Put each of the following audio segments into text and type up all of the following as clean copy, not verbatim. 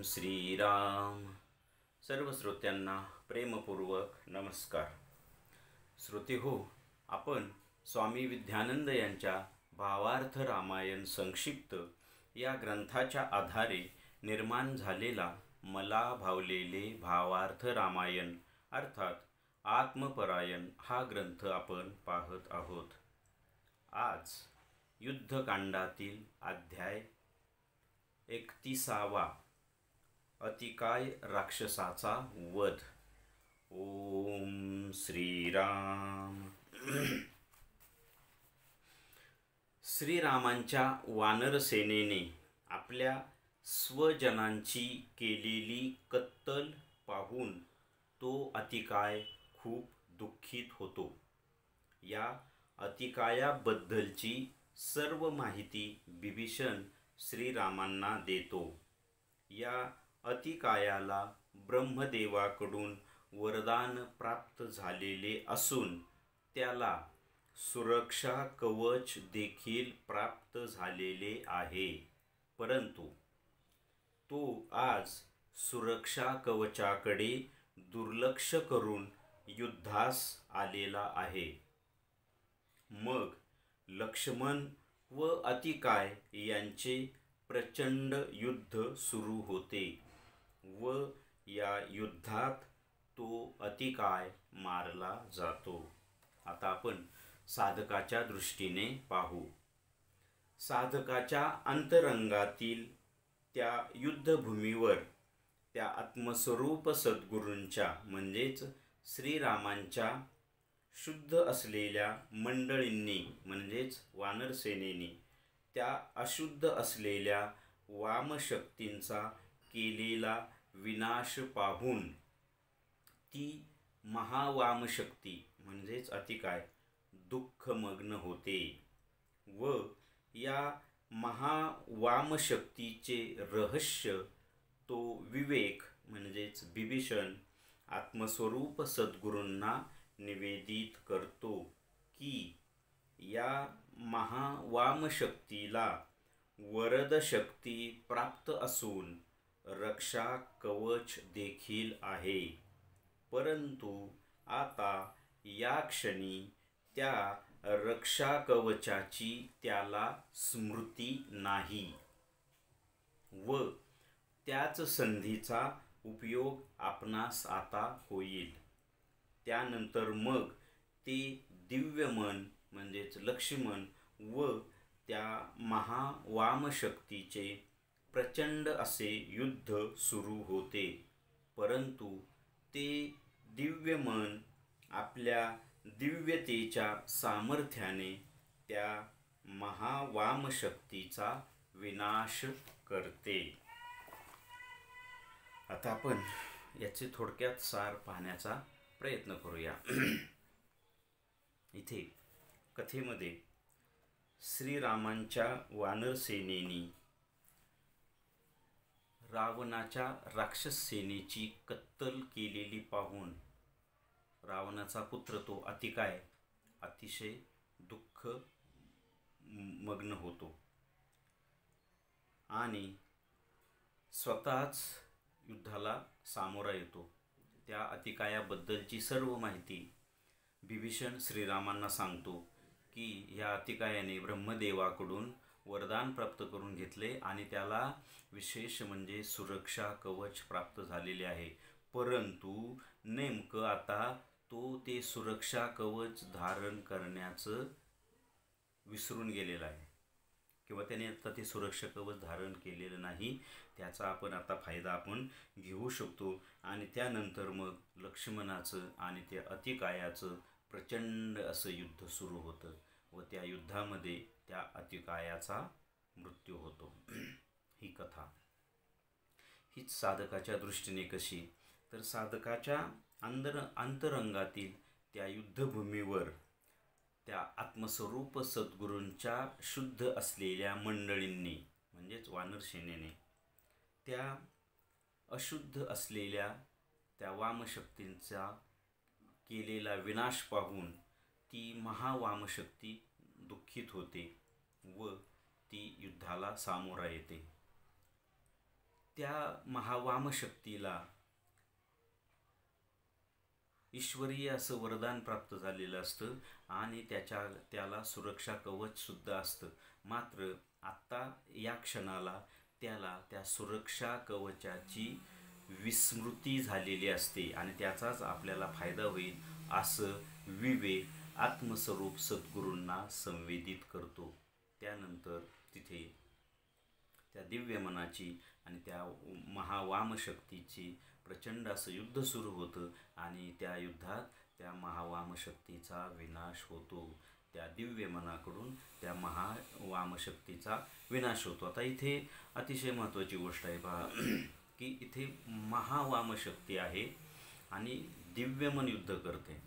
श्रीराम. सर्व श्रोत्यांना प्रेमपूर्वक नमस्कार. श्रोते हो, आपण स्वामी विद्यानंद यांच्या भावार्थ रामायण संक्षिप्त या ग्रंथाच्या आधारे निर्माण झालेला मला भावलेले भावार्थ रामायण अर्थात आत्मपरायण हा ग्रंथ आपण पाहत आहोत. आज युद्धकांडातील अध्याय 31वा अतिकाय राक्षसाचा वध. ओम श्रीराम. श्रीरामांच्या वानरसेनेने आपल्या स्वजनांची केलेली कत्तल पाहून तो अतिकाय खूप दुःखित होतो. या अतिकायाबद्दलची सर्व माहिती बिभीषण श्रीरामांना देतो. या अतिकायाला ब्रह्मदेवाकडून वरदान प्राप्त झालेले असून त्याला सुरक्षा कवच देखील प्राप्त झालेले आहे, परंतु तो आज सुरक्षा कवचाकडे दुर्लक्ष करून युद्धास आलेला आहे. मग लक्ष्मण व अतिकाय यांचे प्रचंड युद्ध सुरू होते व या युद्धात तो अतिकाय मारला जातो. आता आपण साधकाच्या दृष्टीने पाहू. साधकाच्या अंतरंगातील त्या युद्धभूमीवर त्या आत्मस्वरूप सद्गुरूंच्या म्हणजेच श्रीरामांच्या शुद्ध असलेल्या मंडळींनी म्हणजेच वानरसेनेनी त्या अशुद्ध असलेल्या वामशक्तींचा केलेला विनाश पाहून ती महावामशक्ती म्हणजेच अतिकाय दुःखमग्न होते व या महावामशक्तीचे रहस्य तो विवेक म्हणजेच बिभीषण आत्मस्वरूप सद्गुरूंना निवेदित करतो की या महावामशक्तीला वरदशक्ती प्राप्त असून रक्षा कवच देखील आहे, परंतु आता या क्षणी त्या रक्षा कवचाची त्याला स्मृती नाही व त्याच संधीचा उपयोग आपणास आता होईल. त्यानंतर मग ते दिव्यमन म्हणजेच लक्ष्मण व त्या महावामशक्तीचे प्रचंड असे युद्ध सुरू होते, परंतु ते दिव्यमन आपल्या दिव्यतेच्या सामर्थ्याने त्या महावामशक्तीचा विनाश करते. आता आपण याचे थोडक्यात सार पाहण्याचा प्रयत्न करूया. इथे कथेमध्ये श्रीरामांच्या वानरसेनेनी रावणाच्या राक्षस सेनेची कत्तल केलेली पाहून रावणाचा पुत्र तो अतिकाय अतिशय दुःख मग्न होतो आणि स्वतःच युद्धाला सामोरा येतो. त्या अतिकायाबद्दलची सर्व माहिती बिभीषण श्रीरामांना सांगतो की या अतिकायाने ब्रह्मदेवाकडून वरदान प्राप्त करून घेतले आणि त्याला विशेष म्हणजे सुरक्षा कवच प्राप्त झालेले आहे, परंतु नेमकं आता तो ते सुरक्षा कवच धारण करण्याचं विसरून गेलेला आहे किंवा त्याने आता ते सुरक्षा कवच धारण केलेलं नाही. त्याचा आपण आता फायदा आपण घेऊ शकतो आणि त्यानंतर मग लक्ष्मणाचं आणि त्या अतिकायाचं प्रचंड असं युद्ध सुरू होतं व त्या युद्धामध्ये त्या अतिकायाचा मृत्यू होतो. ही कथा हीच साधकाच्या दृष्टीने कशी तर साधकाच्या अंतरंगातील त्या युद्धभूमीवर त्या आत्मस्वरूप सद्गुरूंच्या शुद्ध असलेल्या मंडळींनी म्हणजेच वानरसेनेने त्या अशुद्ध असलेल्या त्या वामशक्तींचा केलेला विनाश पाहून ती महावामशक्ती दुःखित होते व ती युद्धाला सामोरा येते. त्या महावामशक्तीला ईश्वरीय असं वरदान प्राप्त झालेलं असतं आणि त्याला सुरक्षा कवचसुद्धा असतं. मात्र आत्ता या क्षणाला त्याला त्या सुरक्षा कवचाची विस्मृती झालेली असते आणि त्याचाच आपल्याला फायदा होईल असं विवेक आत्मस्वरूप सद्गुरूंना संवेदित करतो. त्यानंतर तिथे त्या दिव्य मनाची आणि त्या महावामशक्तीची प्रचंड असं युद्ध सुरू होतं आणि त्या युद्धात त्या महावामशक्तीचा विनाश होतो. त्या दिव्य मनाकडून त्या महावामशक्तीचा विनाश होतो. आता इथे अतिशय महत्त्वाची गोष्ट आहे पहा की इथे महावामशक्ती आहे आणि दिव्य मन युद्ध करते.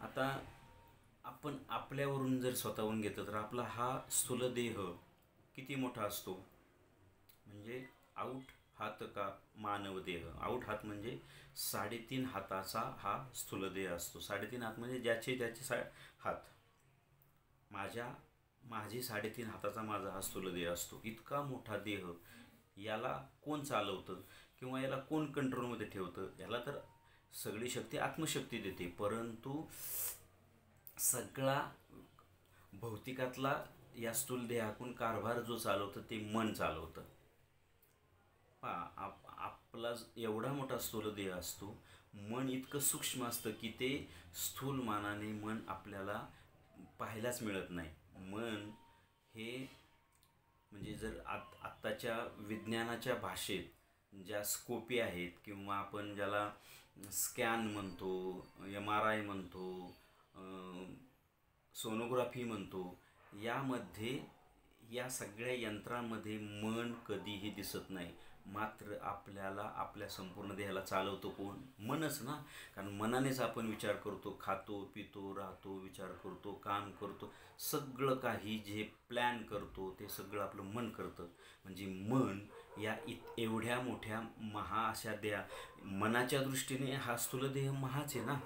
आता आपण आपल्यावरून जर स्वतःहून घेतलं तर आपला हा स्थूलदेह किती मोठा असतो, म्हणजे आऊट हात का मानव देह. आऊट हात म्हणजे 3.5 हाताचा हा स्थूलदेह असतो. 3.5 हात म्हणजे ज्याचे हात. माझे 3.5 हाताचा माझा हा स्थूलदेह असतो. इतका मोठा देह याला कोण चालवतं किंवा याला कोण कंट्रोलमध्ये ठेवतं? याला तर सगळी शक्ती आत्मशक्ती देते, परंतु सगळा भौतिकातला या स्थूल देहाकून कारभार जो चालवतं ते मन चालवतं. आपला एवढा मोठा स्थूल देह असतो, मन इतकं सूक्ष्म असतं की ते स्थूल मानाने मन आपल्याला पाहायलाच मिळत नाही. मन हे म्हणजे जर आत्ताच्या विज्ञानाच्या भाषेत ज्या स्कोपी आहेत किंवा आपण ज्याला स्कॅन म्हणतो, MRI म्हणतो, सोनोग्राफी म्हणतो, यामध्ये या सगळ्या यंत्रांमध्ये मन कधीही दिसत नाही. मात्र आपल्याला आपल्या संपूर्ण देहाला चालवतो कोण? मनच ना. कारण मनानेच आपण विचार करतो, खातो पितो राहतो, विचार करतो, काम करतो, सगळं काही जे प्लॅन करतो ते सगळं आपलं मन करतं. म्हणजे मन या एवढ्या मोठ्या अशा मनाच्या दृष्टीने हा स्थूलदेह महाच आहे ना.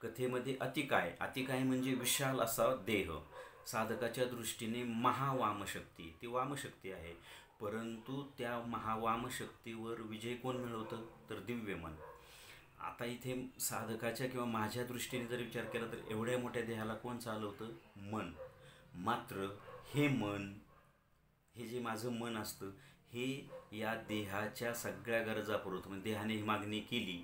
कथेमध्ये अतिकाय म्हणजे विशाल असा देह. साधकाच्या दृष्टीने महावामशक्ती ती वामशक्ती आहे, परंतु त्या महावामशक्तीवर विजय कोण मिळवतं? तर दिव्य मन. आता इथे साधकाच्या किंवा माझ्या दृष्टीने जर विचार केला तर एवढ्या मोठ्या देहाला कोण चालवतं? मन. मात्र हे मन, हे जे माझं मन असतं, हे या देहाच्या सगळ्या गरजा पुरवतं. म्हणजे देहाने ही मागणी केली,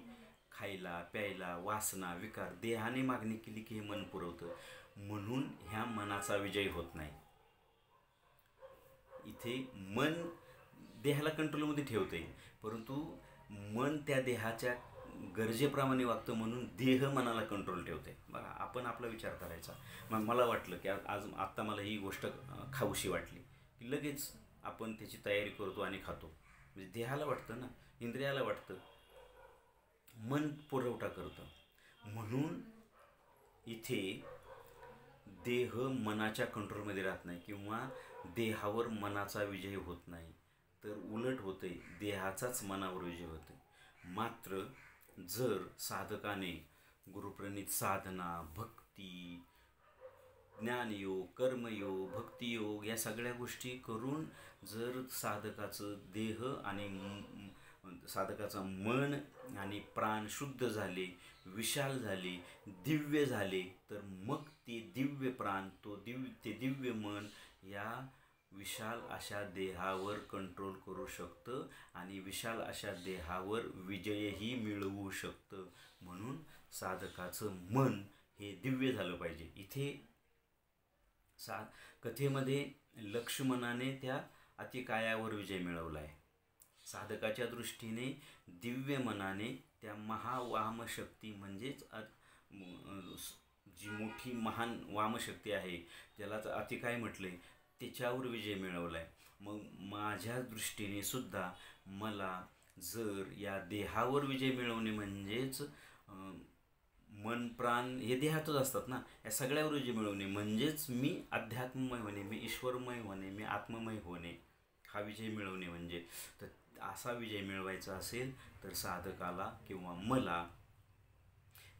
खायला प्यायला वासना विकार, देहाने मागणी केली की हे मन पुरवतं. म्हणून ह्या मनाचा विजय होत नाही. इथे मन देहाला कंट्रोलमध्ये ठेवते, परंतु मन त्या देहाच्या गरजेप्रमाणे वागतं, म्हणून देह मनाला कंट्रोल ठेवते. बघा, आपण आपला विचार करायचा. मग मला वाटलं की आत्ता मला ही गोष्ट खाऊशी वाटली की लगेच आपण त्याची तयारी करतो आणि खातो. म्हणजे देहाला वाटतं ना, इंद्रियाला वाटतं, मन पुरवठा करतं. म्हणून इथे देह मनाच्या कंट्रोलमध्ये राहत नाही किंवा देहावर मनाचा विजय होत नाही, तर उलट होते, देहाचाच मनावर विजय होते. मात्र जर साधकाने गुरुप्रणित साधना, भक्ती, ज्ञानयोग, कर्मयोग, भक्तियोग या सगळ्या गोष्टी करून जर साधकाचं देह आणि साधकाचं मन आणि प्राण शुद्ध झाले, विशाल झाले, दिव्य झाले, तर मग ते दिव्य प्राण, ते दिव्य मन या विशाल अशा देहावर कंट्रोल करू शकतं आणि विशाल अशा देहावर विजयही मिळवू शकतं. म्हणून साधकाचं मन हे दिव्य झालं पाहिजे. इथे कथेमध्ये लक्ष्मणाने त्या अतिकायावर विजय मिळवला आहे. साधकाच्या दृष्टीने दिव्य मनाने त्या महावामशक्ती म्हणजेच जी मोठी महान वामशक्ती आहे, ज्यालाच अतिकाय म्हटले, त्याच्यावर विजय मिळवला आहे. मग माझ्या दृष्टीने सुद्धा मला जर या देहावर विजय मिळवणे म्हणजेच मन प्राण हे देहातच असतात ना, या सगळ्यावर विजय मिळवणे म्हणजेच मी अध्यात्ममय होणे, मी ईश्वरमय होणे, मी आत्ममय होणे, हा विजय मिळवणे. म्हणजे तर असा विजय मिळवायचा असेल तर साधकाला किंवा मला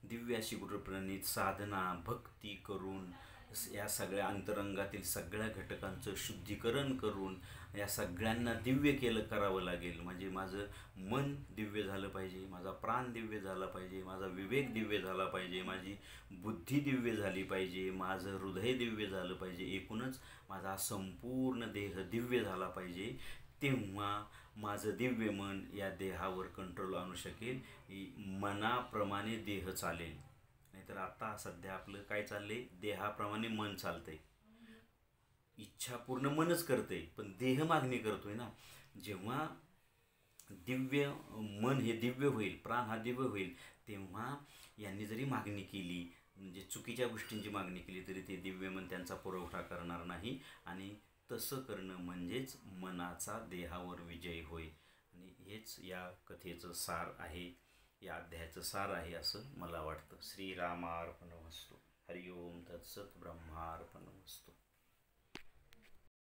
दिव्य अशी गुरुप्रणित साधना, भक्ती करून या सगळ्या अंतरंगातील सगळ्या घटकांचं शुद्धीकरण करून या सगळ्यांना दिव्य करावं लागेल. म्हणजे माझं मन दिव्य झालं पाहिजे, माझा प्राण दिव्य झाला पाहिजे, माझा विवेक दिव्य झाला पाहिजे, माझी बुद्धी दिव्य झाली पाहिजे, माझं हृदय दिव्य झालं पाहिजे, एकूणच माझा संपूर्ण देह दिव्य झाला पाहिजे. तेव्हा माझं दिव्य मन या देहावर कंट्रोल आणू शकेल. मनाप्रमाणे देह चालेल. नाहीतर आता सध्या आपलं काय चाललंय, देहाप्रमाणे मन चालतंय. इच्छा पूर्ण मनच करते, पण देह मागणी करतोय ना. जेव्हा दिव्य मन हे दिव्य होईल, प्राण हा दिव्य होईल, तेव्हा यांनी जरी मागणी केली, म्हणजे चुकीच्या गोष्टींची मागणी केली, तरी ते दिव्य मन त्यांचा पुरवठा करणार नाही. आणि तसं करणं म्हणजेच मनाचा देहावर विजय होय. आणि हेच या कथेचं सार आहे, या अध्यायाचं सार आहे असं मला वाटतं. श्रीरामार्पणमस्तु. हरिओम तत्सत. ब्रह्मार्पणमस्तु.